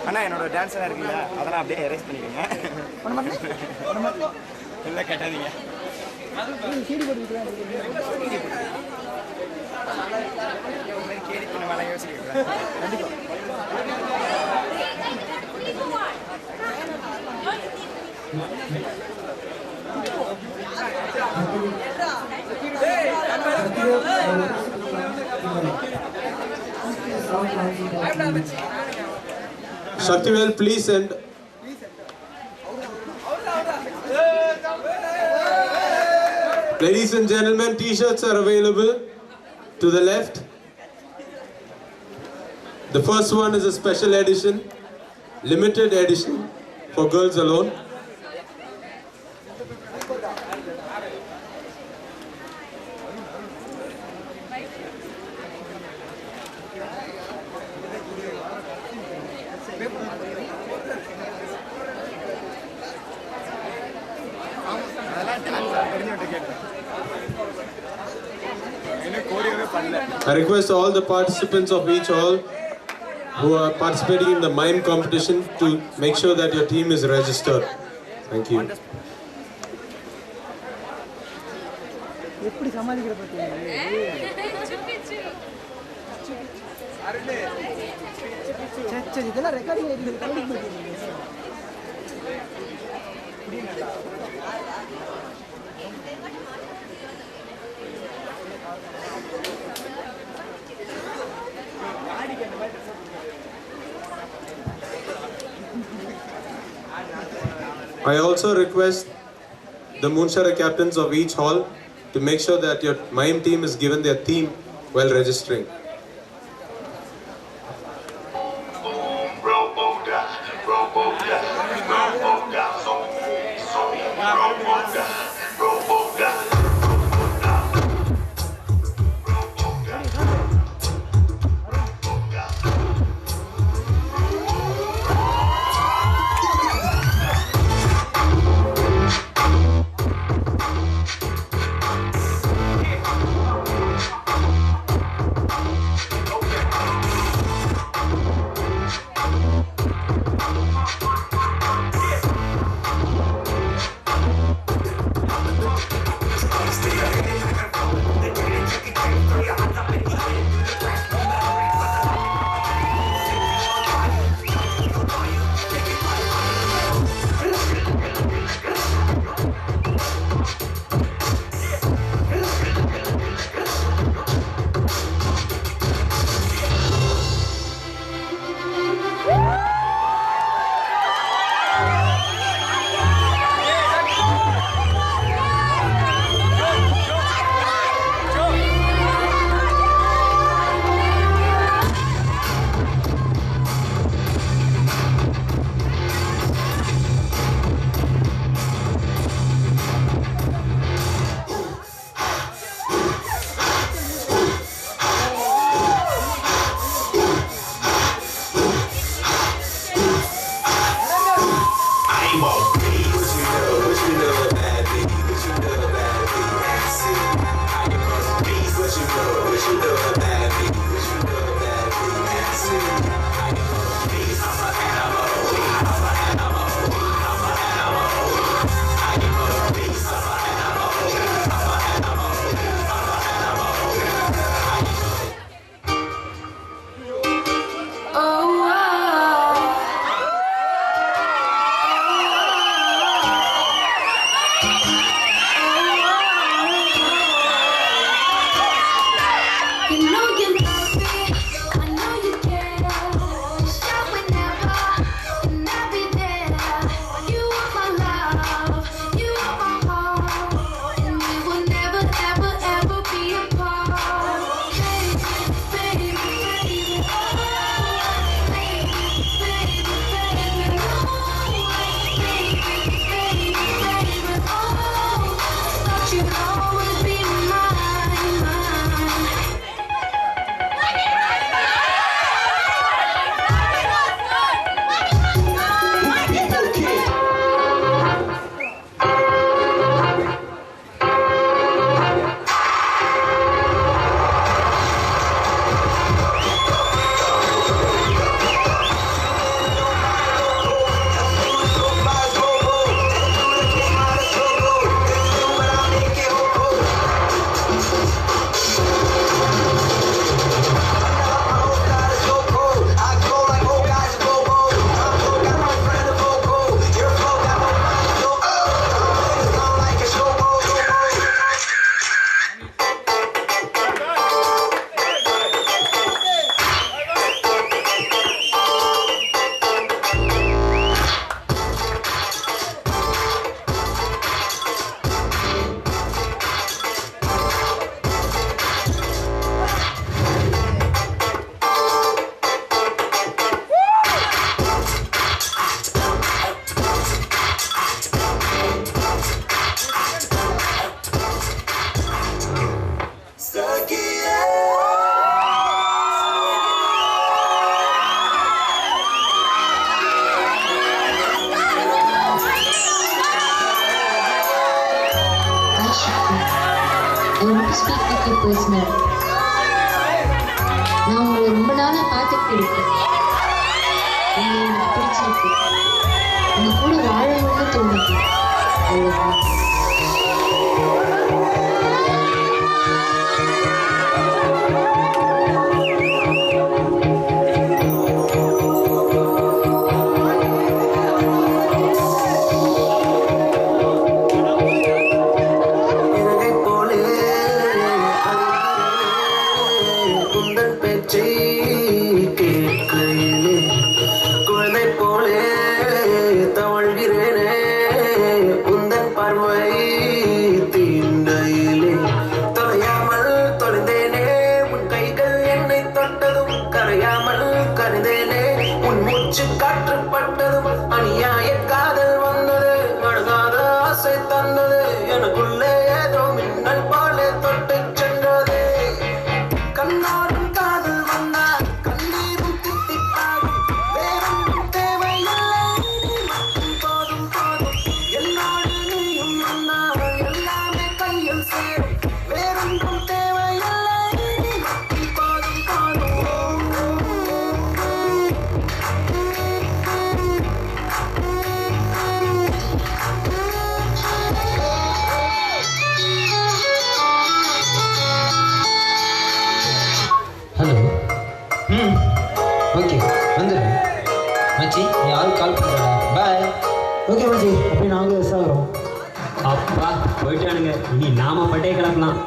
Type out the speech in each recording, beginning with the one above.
அண்ணா என்னோட டான்ஸ் எல்லாம் இருக்குல்ல அதெல்லாம் அப்படியே எரேஸ் பண்ணிக்கோங்க. இல்லை கேட்டாதீங்க. கேடி பண்ண வேலை யோசிக்க Shaktivel, please send. Ladies and gentlemen, t-shirts are available to the left. The first one is a special edition, limited edition for girls alone. I request all the participants of each hall who are participating in the mime competition to make sure that your team is registered. Thank you. I also request the Moonshara captains of each hall to make sure that your mime team is given their theme while registering. Personal. நான் உங்களை ரொம்ப நாளாக பார்த்துட்டு இருக்கேன். உங்களை எனக்கு பிடிச்சிருக்கு. உங்க கூட வாழணும்னு தோணுது. அவ்வளோதான். காற்றுப்பட்டதும் அநியாய காதல் வந்தது, அழுகாத ஆசை தந்தது, எனக்குள்ளே ஏதோ மின்னல் போல தொட்டு சென்றது. கண்ணாடும் காதல் வந்தா கண்ணீரும் தித்திப்பாகும், வேறொன்றும் தேவையில்லை, போதும் போதும் எல்லாரும் நீயும் வந்தா எல்லாமே கையில் சேரும், வேறொன்றும் தேவையில்லை, போதும் போதும். ஹலோ. ஓகே வந்துடுறேன் மச்சி. நீ ஆள் கால் பண்ணுறா. பாய். ஓகே மச்சி, அப்படி நாங்களும் எஸ் ஆகிறோம். அப்பா போயிட்டானுங்க, இனி நாம பட்டே கிளப்பலாம்.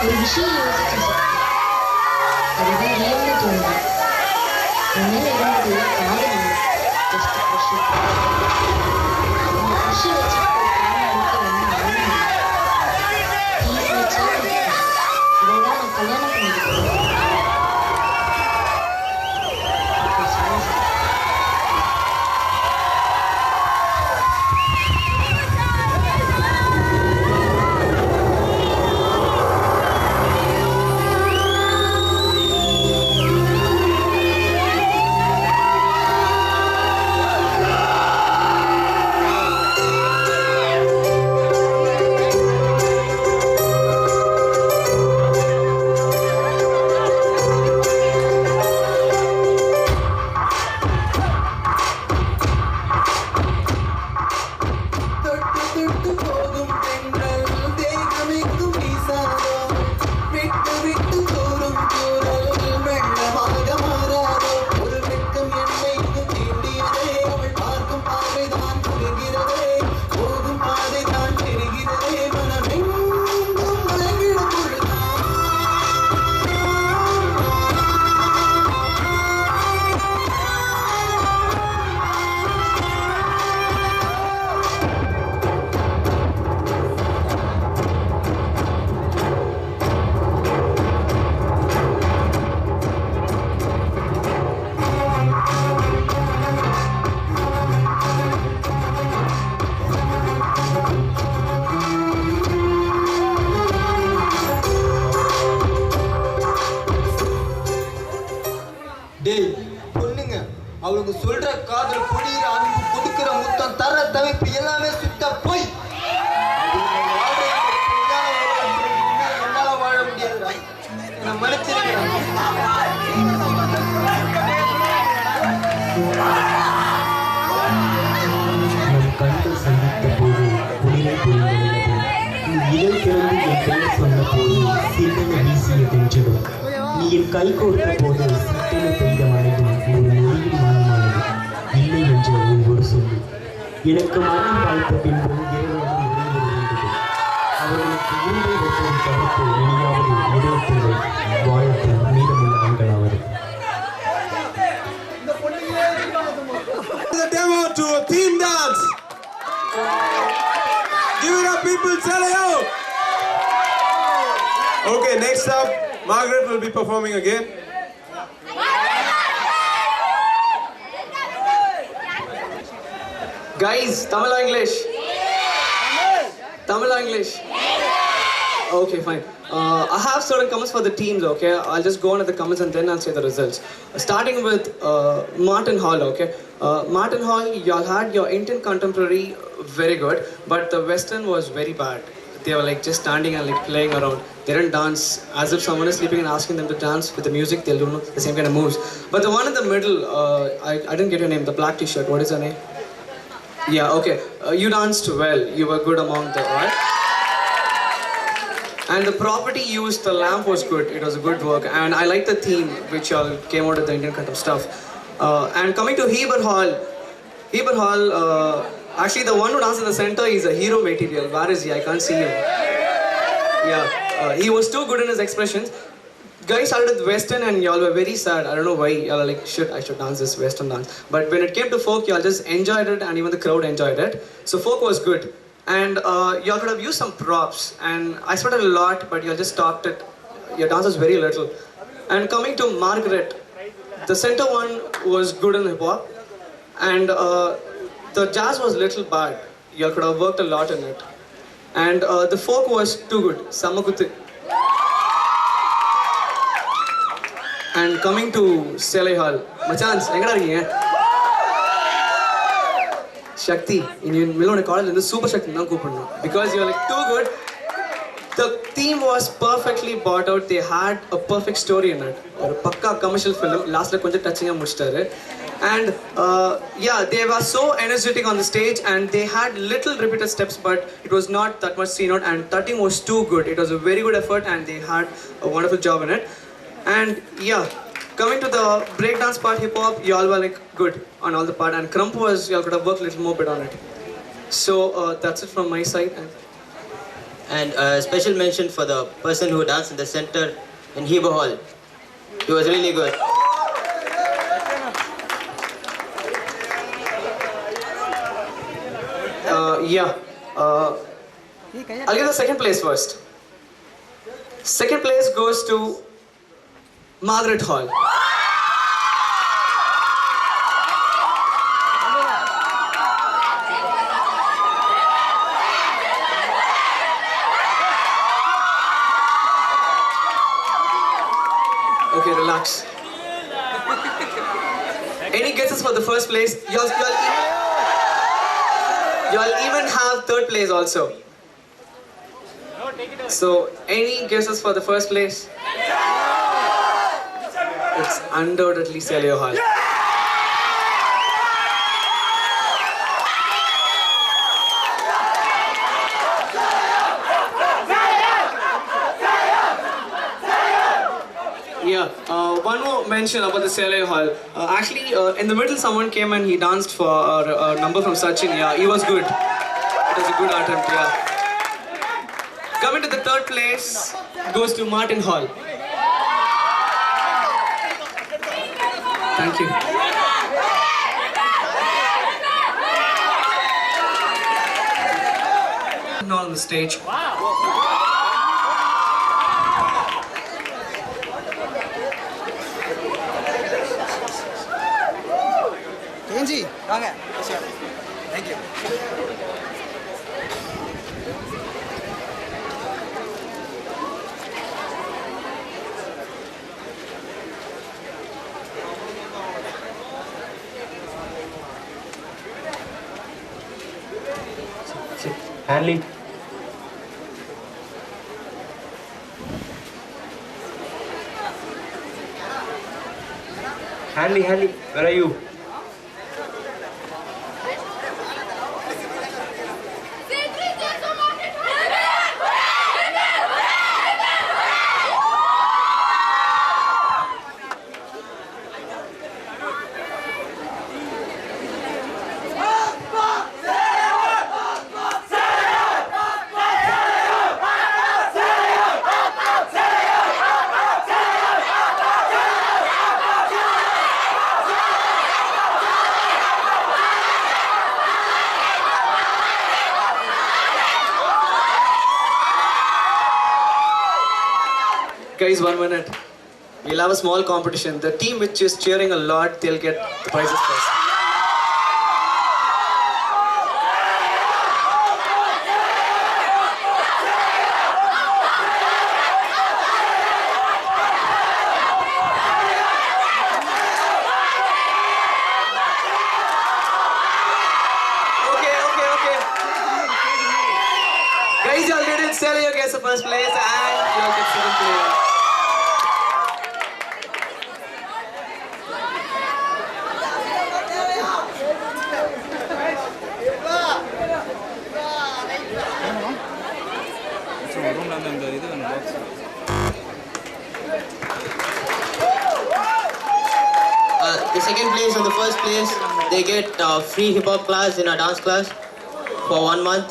ஒரு விஷயம் யோசிச்சு சார், அதுதான் ஏன்னு தோணுது. என் மேல இருந்தது காதல் இல்லை, ஜஸ்ட் க்ரஷ். அந்த க்ரஷை வச்சு இதை தான் நான் கல்யாணம் பண்ணிக்கிறேன். டேய் பொண்ணுங்க, அவளுக்கு சொல்ற காதல், பொழியிற அன்பு, கொடுக்கிற முத்தம், தர தவிப்பு எல்லாமே சுத்த போய். என்னால வாழ முடியாது. முதல் பிறந்து என் பெயர் சொன்ன போது சில்லென வீசிய தென்றலும் நீ என் கை கோர்த்த போது சிட்டென பெய்த மழையும் ஒரு நொடியில் மனமானது இல்லை என்ற ஒவ்வொரு சொல்லு எனக்கு மரணம் வாய்த்த பின்பு இறைவனும் இறைவன் இருந்தது அவர்களுக்கு ஊரை ஒருவன் தவிர்த்து இனியாவது இதயத்தில்லை வாழத்த மீதமுள்ள ஆண்களாவது. The demo to a theme dance. Give it up, people. Salayo. Okay, next up, Margaret will be performing again. Guys, Tamil or English? Tamil or English? Okay, fine. I have certain comments for the teams, okay? I'll just go on at the comments and then I'll say the results. Starting with Martin Hall, okay? Martin Hall, y'all had your Indian contemporary very good, but the Western was very bad. They were like just standing and like playing around. They didn't dance as if someone is sleeping and asking them to dance with the music. They'll do the same kind of moves. But the one in the middle, I didn't get your name. The black T-shirt. What is her name? Yeah, okay. You danced well. You were good among the right. And the property used, the lamp was good. It was a good work. And I like the theme which all came out of the Indian kind of stuff. And coming to Heber Hall, actually the one who danced in the center is a hero material. Where is he? I can't see him. Yeah, he was too good in his expressions. Guys started with Western and y'all were very sad. I don't know why. Y'all are like, shit, I should dance this Western dance. But when it came to folk, y'all just enjoyed it and even the crowd enjoyed it. So folk was good. And y'all could have used some props. And I expected a lot, but y'all just stopped it. Your dance was very little. And coming to Margaret, the center one was good in hip hop. And the jazz was little bad. Y'all could have worked a lot in it. And the folk was too good. Samakuthu. And coming to Sele Hall, Machans, எங்கடா இருக்கீங்க? Shakti, in Milone college, the super Shakti நான் கூப்பிடணும். Because you're like too good. The theme was perfectly bought out. They had a perfect story in it. ஒரு பக்கா commercial film. Lastல கொஞ்சம் touching-ஆ முடிச்சிட்டாரு. And yeah, they were so energetic on the stage and they had little repeated steps, but it was not that much seen out. And 13 was too good. It was a very good effort and they had a wonderful job in it. And yeah, coming to the breakdance part, hip hop, y'all were like good on all the part, and Krump was, y'all could have worked a little more bit on it. So that's it from my side. And special mention for the person who danced in the center in Heber Hall. He was really good. I'll give the second place first. Second place goes to Margaret Hall. Okay, relax. Any guesses for the first place? Y'all even have third place also. So, any guesses for the first place? It's undoubtedly Sele Hall. One more mention about the Sele Hall. Actually, in the middle, someone came and he danced for a number from Sachin. Yeah, he was good. It was a good attempt. Yeah. Coming to the third place goes to Martin Hall. Thank you. Not on the stage. Kenji, வாங்க. Thank you. Hanley. Hanley, where are you? Guys, 1 minute. We'll have a small competition. The team which is cheering a lot, they'll get the prizes first. Okay. Guys, y'all didn't sell your guess the first place and y'all get second place. ரூம்ல அந்த இது box The second place and the first place, they get free hip hop class in a dance class for 1 month.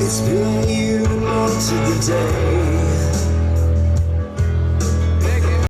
It's been a year and months of the day